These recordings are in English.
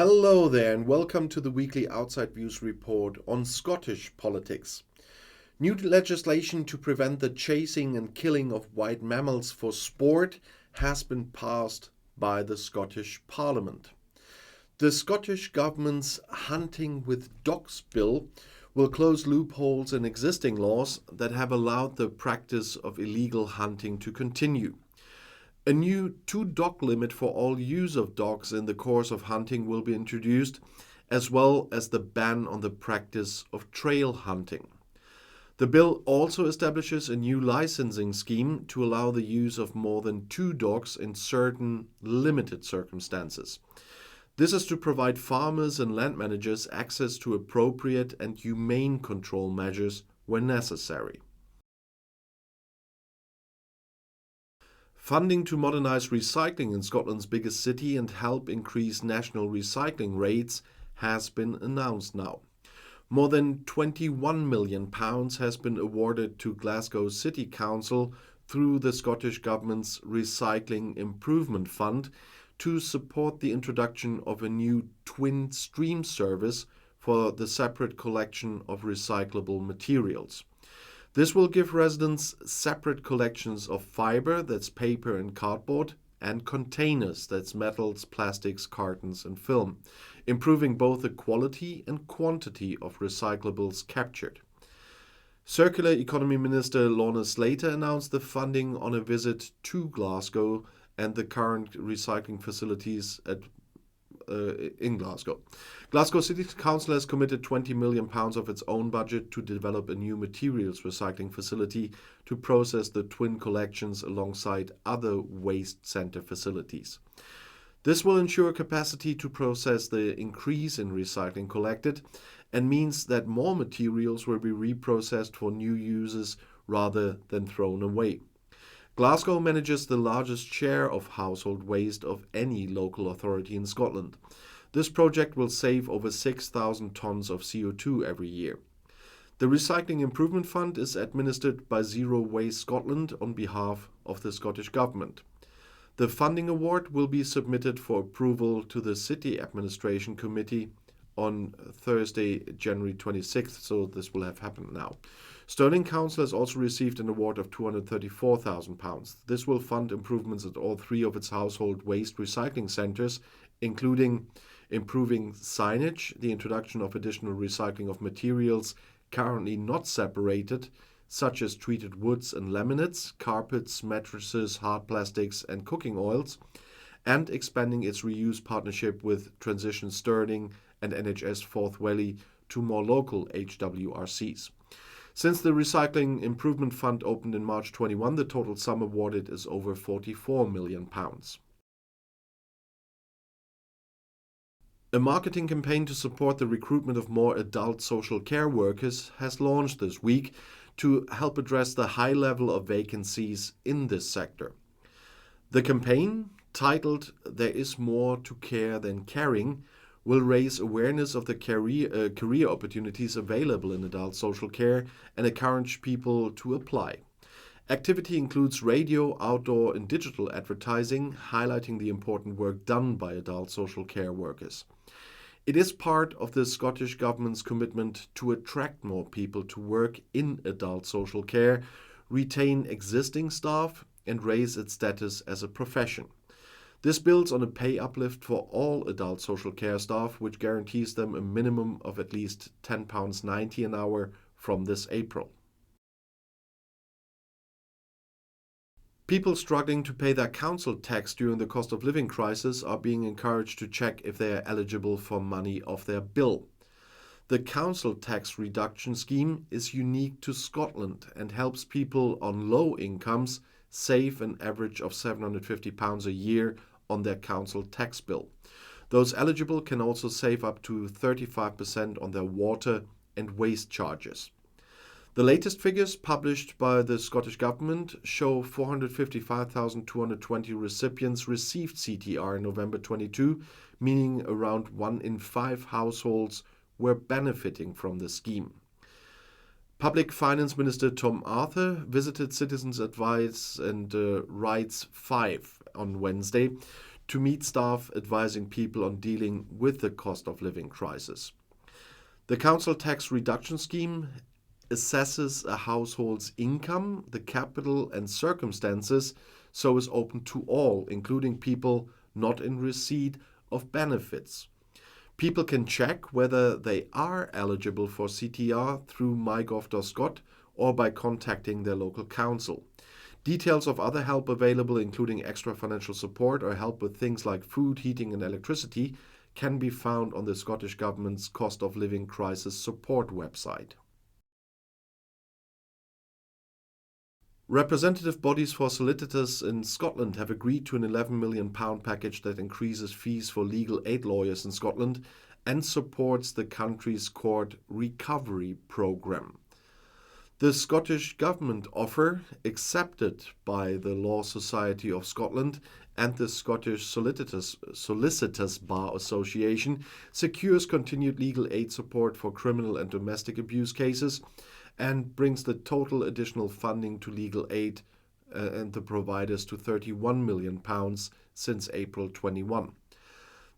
Hello there, and welcome to the weekly Outside Views report on Scottish politics. New legislation to prevent the chasing and killing of white mammals for sport has been passed by the Scottish Parliament. The Scottish Government's Hunting with Dogs Bill will close loopholes in existing laws that have allowed the practice of illegal hunting to continue. A new 2-dog limit for all use of dogs in the course of hunting will be introduced, as well as the ban on the practice of trail hunting. The bill also establishes a new licensing scheme to allow the use of more than 2 dogs in certain limited circumstances. This is to provide farmers and land managers access to appropriate and humane control measures when necessary. Funding to modernise recycling in Scotland's biggest city and help increase national recycling rates has been announced now. More than £21 million has been awarded to Glasgow City Council through the Scottish Government's Recycling Improvement Fund to support the introduction of a new twin stream service for the separate collection of recyclable materials. This will give residents separate collections of fibre, that's paper and cardboard, and containers, that's metals, plastics, cartons and film, improving both the quality and quantity of recyclables captured. Circular Economy Minister Lorna Slater announced the funding on a visit to Glasgow and the current recycling facilities in Glasgow. Glasgow City Council has committed £20 million of its own budget to develop a new materials recycling facility to process the twin collections alongside other waste centre facilities. This will ensure capacity to process the increase in recycling collected and means that more materials will be reprocessed for new uses rather than thrown away. Glasgow manages the largest share of household waste of any local authority in Scotland. This project will save over 6,000 tonnes of CO2 every year. The Recycling Improvement Fund is administered by Zero Waste Scotland on behalf of the Scottish Government. The funding award will be submitted for approval to the City Administration Committee on Thursday, January 26th, so this will have happened now. Stirling Council has also received an award of £234,000. This will fund improvements at all 3 of its household waste recycling centres, including improving signage, the introduction of additional recycling of materials currently not separated, such as treated woods and laminates, carpets, mattresses, hard plastics and cooking oils, and expanding its reuse partnership with Transition Stirling and NHS Forth Valley to more local HWRCs. Since the Recycling Improvement Fund opened in March 21, the total sum awarded is over £44 million. A marketing campaign to support the recruitment of more adult social care workers has launched this week to help address the high level of vacancies in this sector. The campaign, titled "There is More to Care Than Caring," will raise awareness of the career opportunities available in adult social care and encourage people to apply. Activity includes radio, outdoor and digital advertising, highlighting the important work done by adult social care workers. It is part of the Scottish Government's commitment to attract more people to work in adult social care, retain existing staff and raise its status as a profession. This builds on a pay uplift for all adult social care staff, which guarantees them a minimum of at least £10.90 an hour from this April. People struggling to pay their council tax during the cost of living crisis are being encouraged to check if they are eligible for money off their bill. The council tax reduction scheme is unique to Scotland and helps people on low incomes save an average of £750 a year on their council tax bill. Those eligible can also save up to 35% on their water and waste charges. The latest figures published by the Scottish Government show 455,220 recipients received CTR in November 22, meaning around 1 in 5 households were benefiting from the scheme. Public Finance Minister Tom Arthur visited Citizens Advice and Rights 5 on Wednesday to meet staff advising people on dealing with the cost of living crisis. The council tax reduction scheme assesses a household's income, the capital and circumstances, so is open to all, including people not in receipt of benefits. People can check whether they are eligible for CTR through mygov.scot or by contacting their local council. Details of other help available, including extra financial support or help with things like food, heating and electricity, can be found on the Scottish Government's Cost of Living Crisis Support website. Representative bodies for solicitors in Scotland have agreed to an £11 million package that increases fees for legal aid lawyers in Scotland and supports the country's court recovery programme. The Scottish Government offer, accepted by the Law Society of Scotland and the Scottish Solicitors Bar Association, secures continued legal aid support for criminal and domestic abuse cases and brings the total additional funding to legal aid and the providers to £31 million since April 21.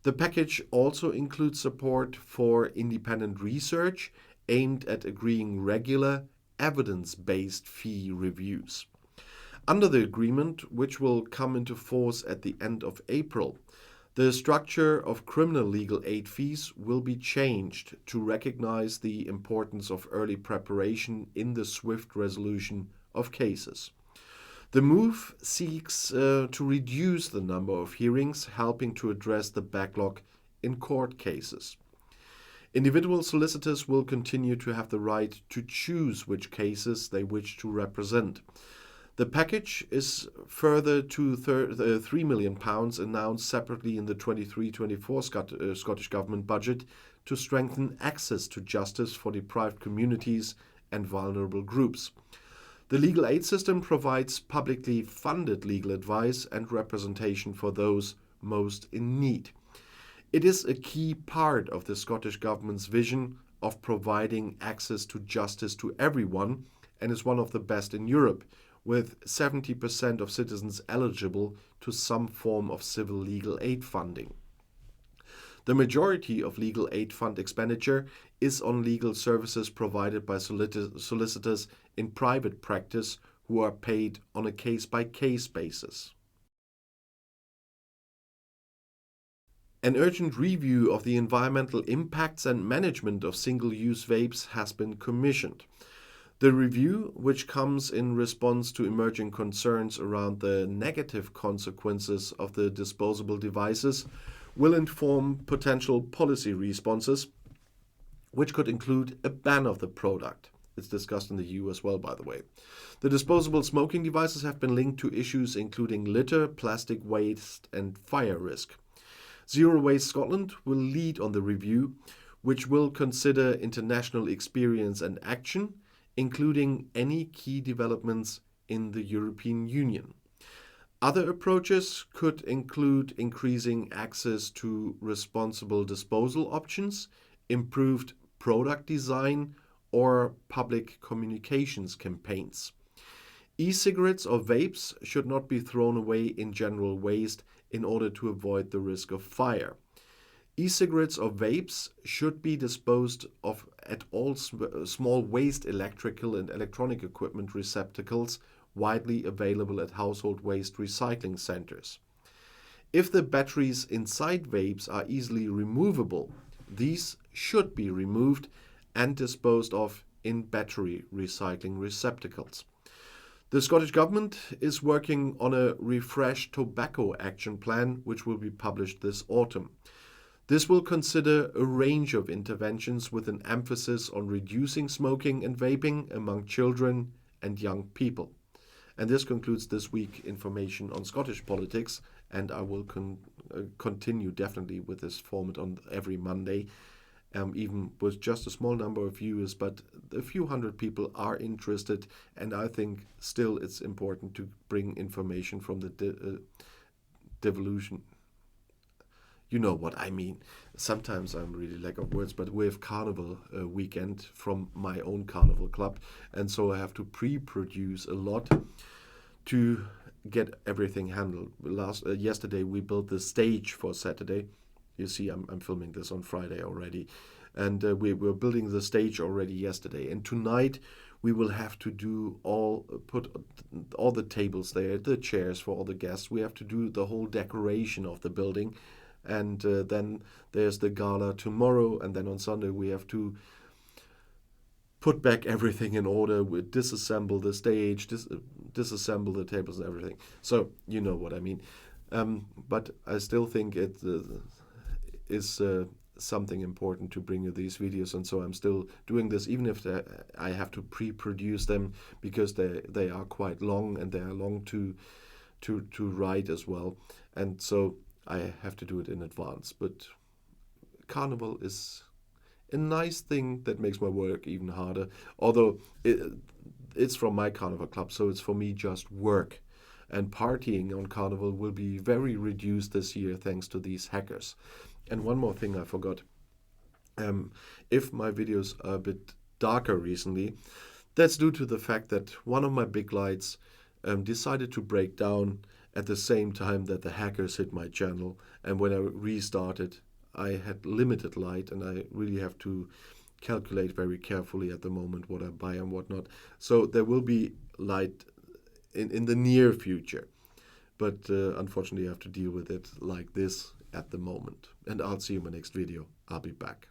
The package also includes support for independent research aimed at agreeing regular, evidence-based fee reviews. Under the agreement, which will come into force at the end of April, the structure of criminal legal aid fees will be changed to recognize the importance of early preparation in the swift resolution of cases. The move seeks to reduce the number of hearings, helping to address the backlog in court cases. Individual solicitors will continue to have the right to choose which cases they wish to represent. The package is further to £3 million announced separately in the 23-24 Scottish Government budget to strengthen access to justice for deprived communities and vulnerable groups. The legal aid system provides publicly funded legal advice and representation for those most in need. It is a key part of the Scottish Government's vision of providing access to justice to everyone and is one of the best in Europe, with 70% of citizens eligible to some form of civil legal aid funding. The majority of legal aid fund expenditure is on legal services provided by solicitors in private practice who are paid on a case-by-case basis. An urgent review of the environmental impacts and management of single-use vapes has been commissioned. The review, which comes in response to emerging concerns around the negative consequences of the disposable devices, will inform potential policy responses, which could include a ban of the product. It's discussed in the EU as well, by the way. The disposable smoking devices have been linked to issues including litter, plastic waste, and fire risk. Zero Waste Scotland will lead on the review, which will consider international experience and action, including any key developments in the European Union. Other approaches could include increasing access to responsible disposal options, improved product design, or public communications campaigns. E-cigarettes or vapes should not be thrown away in general waste in order to avoid the risk of fire. E-cigarettes or vapes should be disposed of at all small waste electrical and electronic equipment receptacles widely available at household waste recycling centers. If the batteries inside vapes are easily removable, these should be removed and disposed of in battery recycling receptacles. The Scottish Government is working on a refreshed tobacco action plan, which will be published this autumn. This will consider a range of interventions with an emphasis on reducing smoking and vaping among children and young people. And this concludes this week information on Scottish politics, and I will continue definitely with this format on every Monday, even with just a small number of viewers, but a few hundred people are interested, and I think still it's important to bring information from the devolution. You know what I mean. Sometimes I'm really lack of words, but we have Carnival weekend from my own Carnival club, and so I have to pre-produce a lot to get everything handled. Yesterday we built the stage for Saturday. You see, I'm filming this on Friday already, and we were building the stage already yesterday. And tonight we will have to put all the tables there, the chairs for all the guests. We have to do the whole decoration of the building, and then there's the gala tomorrow, and then on Sunday we have to put back everything in order. We disassemble the stage, disassemble the tables and everything. So you know what I mean. But I still think it is something important to bring you these videos, and so I'm still doing this, even if I have to pre-produce them, because they are quite long, and they are long to write as well, and so I have to do it in advance. But Carnival is a nice thing that makes my work even harder. Although it's from my Carnival club, so it's for me just work. And partying on Carnival will be very reduced this year thanks to these hackers. And one more thing I forgot. If my videos are a bit darker recently, that's due to the fact that one of my big lights decided to break down at the same time that the hackers hit my channel. And when I restarted, I had limited light, and I really have to calculate very carefully at the moment what I buy and what not. So there will be light in the near future. But unfortunately, I have to deal with it like this at the moment. And I'll see you in my next video. I'll be back.